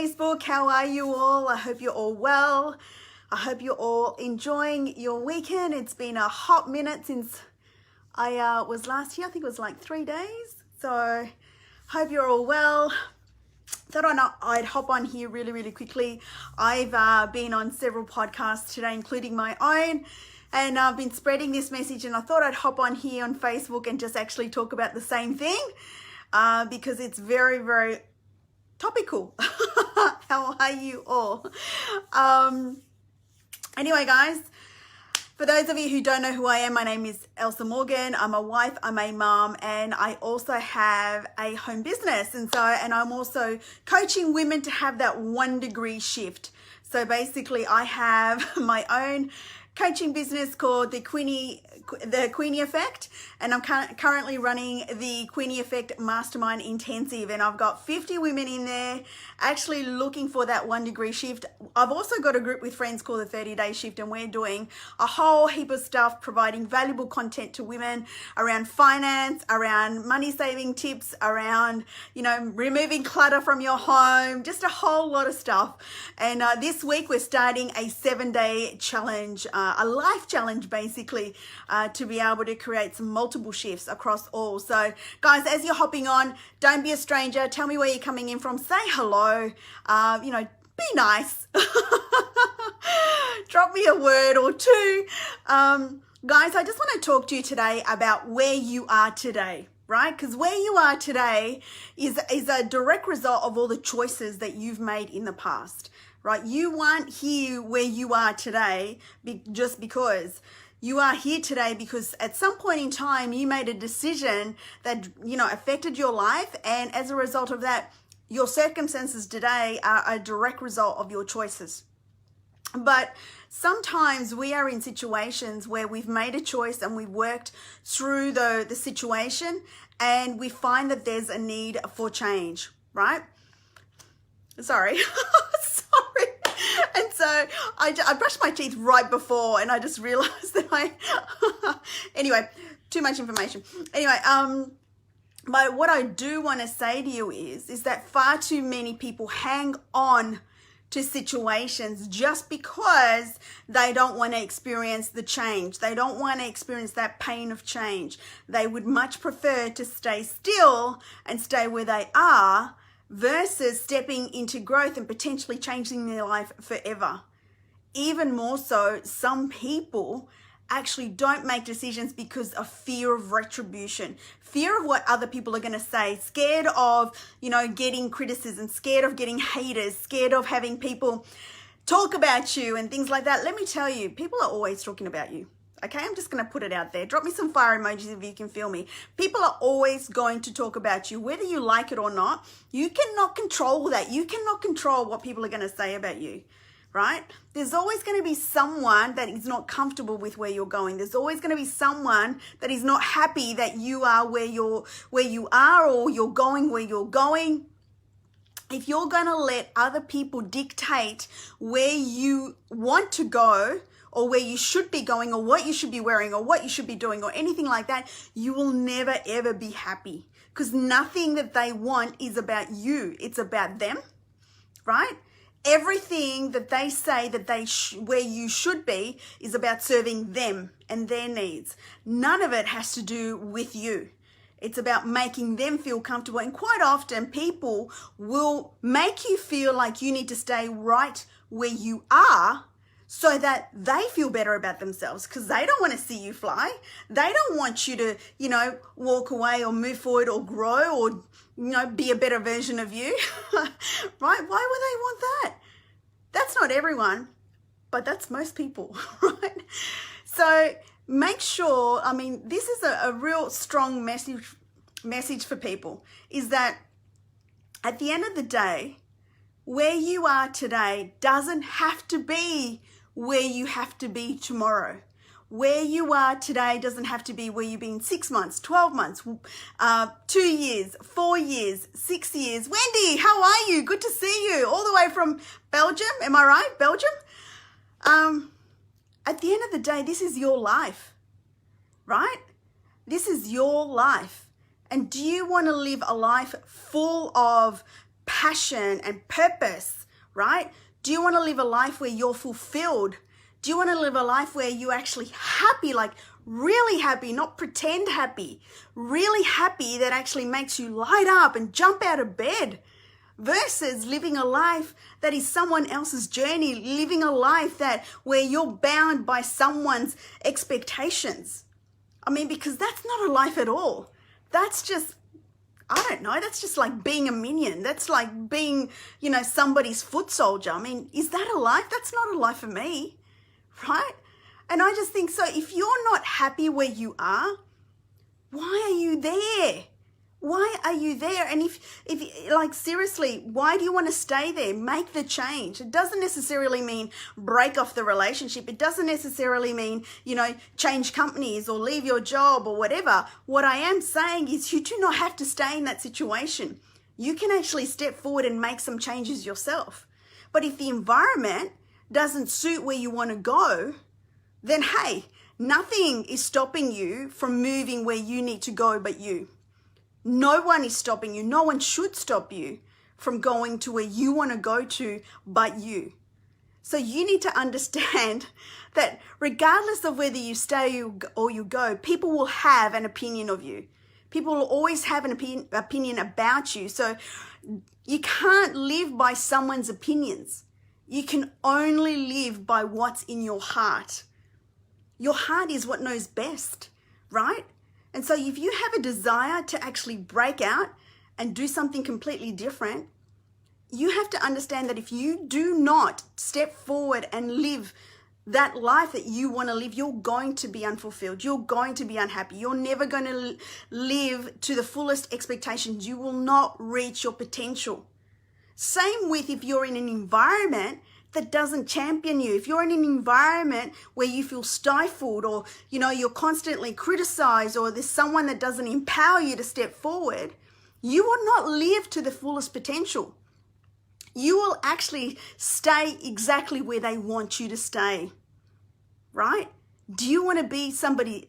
Facebook. How are you all? I hope you're all well. I hope you're all enjoying your weekend. It's been a hot minute since I was last here. I think it was like 3 days. So hope you're all well. Thought I'd hop on here really quickly. I've been on several podcasts today, including my own, and I've been spreading this message, and I thought I'd hop on here on Facebook and just actually talk about the same thing because it's very topical. How are you all? Anyway, guys, for those of you who don't know who I am, my name is Elsa Morgan. I'm a wife, I'm a mom, and I also have a home business. And I'm also coaching women to have that 1 degree shift. So basically I have my own coaching business called the Queenie Effect, and I'm currently running the Queenie Effect Mastermind Intensive, and I've got 50 women in there actually looking for that 1 degree shift. I've also got a group with friends called the 30-day shift, and we're doing a whole heap of stuff, providing valuable content to women around finance, around money saving tips, around, removing clutter from your home, just a whole lot of stuff. And this week we're starting a 7-day challenge, a life challenge basically, to be able to create some multiple shifts across all. So guys, as you're hopping on, don't be a stranger. Tell me where you're coming in from. Say hello. Be nice. Drop me a word or two. Guys, I just want to talk to you today about where you are today, right? Because where you are today is a direct result of all the choices that you've made in the past, right? You aren't here where you are today just because. You are here today because at some point in time you made a decision that affected your life, and as a result of that, your circumstances today are a direct result of your choices. But sometimes we are in situations where we've made a choice and we've worked through the situation, and we find that there's a need for change, right? Sorry. Sorry. And so I brushed my teeth right before, and I just realized that anyway, too much information. Anyway, but what I do want to say to you is that far too many people hang on to situations just because they don't want to experience the change. They don't want to experience that pain of change. They would much prefer to stay still and stay where they are versus stepping into growth and potentially changing their life forever. Even more so, some people actually don't make decisions because of fear of retribution, fear of what other people are going to say, scared of, getting criticism, scared of getting haters, scared of having people talk about you and things like that. Let me tell you, people are always talking about you. Okay, I'm just going to put it out there. Drop me some fire emojis if you can feel me. People are always going to talk about you, whether you like it or not. You cannot control that. You cannot control what people are going to say about you, right? There's always going to be someone that is not comfortable with where you're going. There's always going to be someone that is not happy that you are where you are, or you're going where you're going. If you're going to let other people dictate where you want to go, or where you should be going, or what you should be wearing, or what you should be doing, or anything like that, you will never ever be happy, because nothing that they want is about you. It's about them, right? Everything that they say that where you should be is about serving them and their needs. None of it has to do with you. It's about making them feel comfortable. And quite often people will make you feel like you need to stay right where you are so that they feel better about themselves, because they don't want to see you fly. They don't want you to, walk away or move forward or grow or, be a better version of you, right? Why would they want that? That's not everyone, but that's most people, right? So make sure, this is a real strong message for people, is that at the end of the day, where you are today doesn't have to be where you have to be tomorrow. Where you are today doesn't have to be where you've been 6 months, 12 months, 2 years, 4 years, 6 years. Wendy, how are you? Good to see you. All the way from Belgium. Am I right? Belgium? At the end of the day, this is your life, right? This is your life. And do you want to live a life full of passion and purpose, right? Do you want to live a life where you're fulfilled? Do you want to live a life where you're actually happy, like really happy, not pretend happy, really happy that actually makes you light up and jump out of bed, versus living a life that is someone else's journey, living a life that where you're bound by someone's expectations? I mean, because that's not a life at all. That's just, I don't know, that's just like being a minion. That's like being, somebody's foot soldier. I mean, is that a life? That's not a life for me, right? And I just think, so if you're not happy where you are, why are you there? Why are you there? And if like, seriously, why do you want to stay there? Make the change. It doesn't necessarily mean break off the relationship. It doesn't necessarily mean, change companies or leave your job or whatever. What I am saying is you do not have to stay in that situation. You can actually step forward and make some changes yourself. But if the environment doesn't suit where you want to go, then hey, nothing is stopping you from moving where you need to go but you. No one is stopping you. No one should stop you from going to where you want to go to but you. So you need to understand that regardless of whether you stay or you go, people will have an opinion of you. People will always have an opinion about you. So you can't live by someone's opinions. You can only live by what's in your heart. Your heart is what knows best, right? And so if you have a desire to actually break out and do something completely different, you have to understand that if you do not step forward and live that life that you want to live, you're going to be unfulfilled. You're going to be unhappy. You're never going to live to the fullest expectations. You will not reach your potential. Same with if you're in an environment that doesn't champion you. If you're in an environment where you feel stifled or, you're constantly criticized, or there's someone that doesn't empower you to step forward, you will not live to the fullest potential. You will actually stay exactly where they want you to stay, right? Do you want to be somebody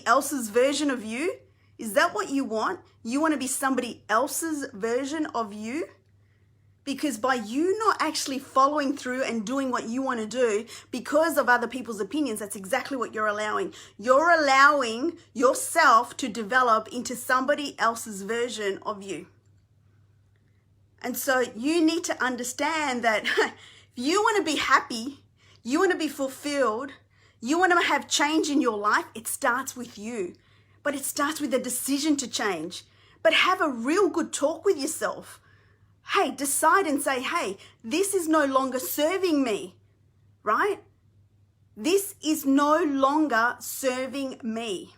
else's version of you? Is that what you want? You want to be somebody else's version of you? Because by you not actually following through and doing what you want to do because of other people's opinions, that's exactly what you're allowing. You're allowing yourself to develop into somebody else's version of you. And so you need to understand that if you want to be happy, you want to be fulfilled, you want to have change in your life, it starts with you. But it starts with a decision to change. But have a real good talk with yourself. Hey, decide and say, hey, this is no longer serving me, right? This is no longer serving me.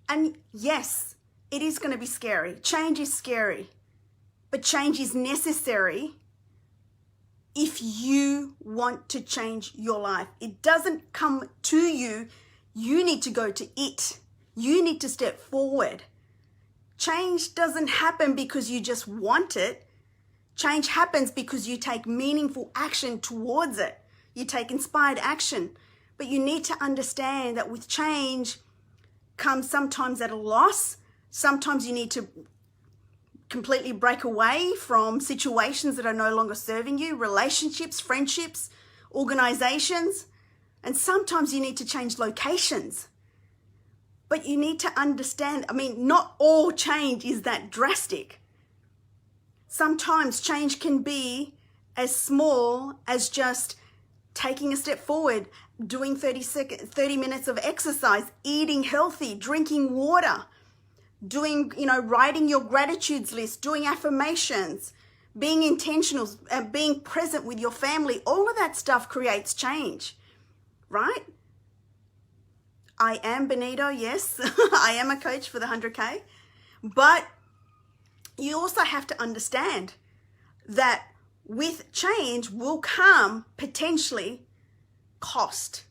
And yes, it is going to be scary. Change is scary, but change is necessary if you want to change your life. It doesn't come to you. You need to go to it. You need to step forward. Change doesn't happen because you just want it. Change happens because you take meaningful action towards it. You take inspired action. But you need to understand that with change comes sometimes at a loss. Sometimes you need to completely break away from situations that are no longer serving you, relationships, friendships, organizations. And sometimes you need to change locations. But you need to understand, not all change is that drastic. Sometimes change can be as small as just taking a step forward, doing 30 minutes of exercise, eating healthy, drinking water, doing, writing your gratitudes list, doing affirmations, being intentional, being present with your family. All of that stuff creates change, right? I am Benito, yes. I am a coach for the 100K. But you also have to understand that with change will come potentially cost.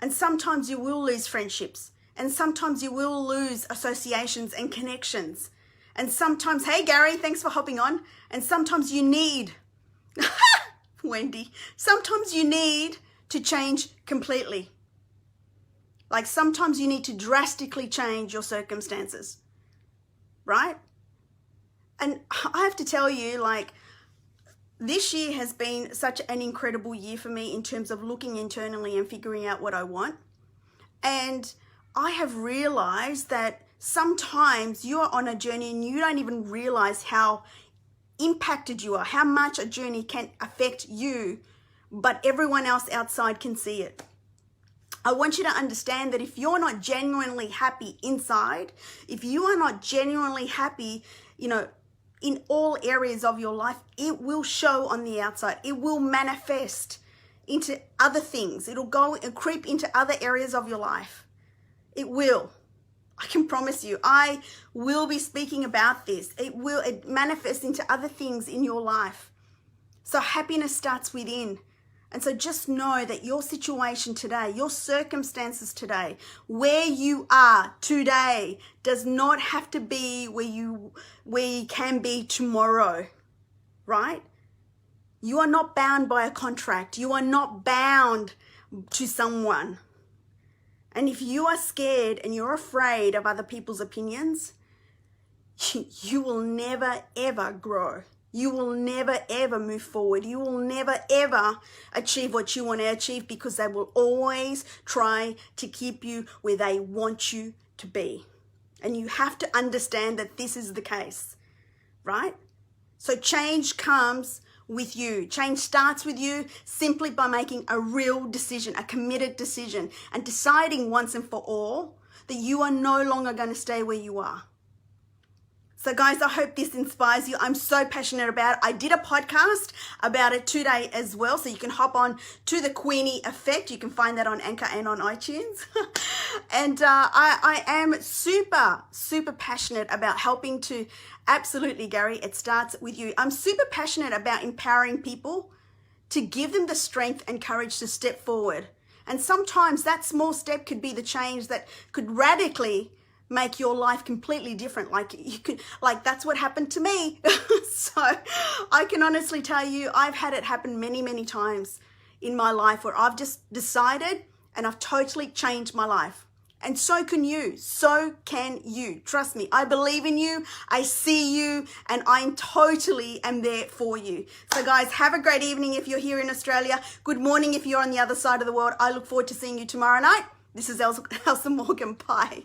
And sometimes you will lose friendships. And sometimes you will lose associations and connections. And sometimes, hey Gary, thanks for hopping on. And sometimes you need, Wendy, sometimes you need to change completely. Like sometimes you need to drastically change your circumstances, right? And I have to tell you, like, this year has been such an incredible year for me in terms of looking internally and figuring out what I want. And I have realized that sometimes you are on a journey and you don't even realize how impacted you are, how much a journey can affect you, but everyone else outside can see it. I want you to understand that if you're not genuinely happy inside, if you are not genuinely happy, in all areas of your life, it will show on the outside. It will manifest into other things. It'll go and creep into other areas of your life. It will. I can promise you. I will be speaking about this. It manifests into other things in your life. So happiness starts within. And so just know that your situation today, your circumstances today, where you are today does not have to be where you can be tomorrow, right? You are not bound by a contract. You are not bound to someone. And if you are scared and you're afraid of other people's opinions, you will never, ever grow. You will never, ever move forward. You will never, ever achieve what you want to achieve because they will always try to keep you where they want you to be. And you have to understand that this is the case, right? So change comes with you. Change starts with you simply by making a real decision, a committed decision, and deciding once and for all that you are no longer going to stay where you are. So guys, I hope this inspires you. I'm so passionate about it. I did a podcast about it today as well. So you can hop on to the Queenie Effect. You can find that on Anchor and on iTunes. And I am super, super passionate about helping to, absolutely, Gary, it starts with you. I'm super passionate about empowering people to give them the strength and courage to step forward. And sometimes that small step could be the change that could radically make your life completely different. Like that's what happened to me. So I can honestly tell you, I've had it happen many, many times in my life where I've just decided and I've totally changed my life. And so can you. So can you. Trust me. I believe in you. I see you, and I totally am there for you. So guys, have a great evening if you're here in Australia. Good morning if you're on the other side of the world. I look forward to seeing you tomorrow night. This is Elsa Morgan. Bye.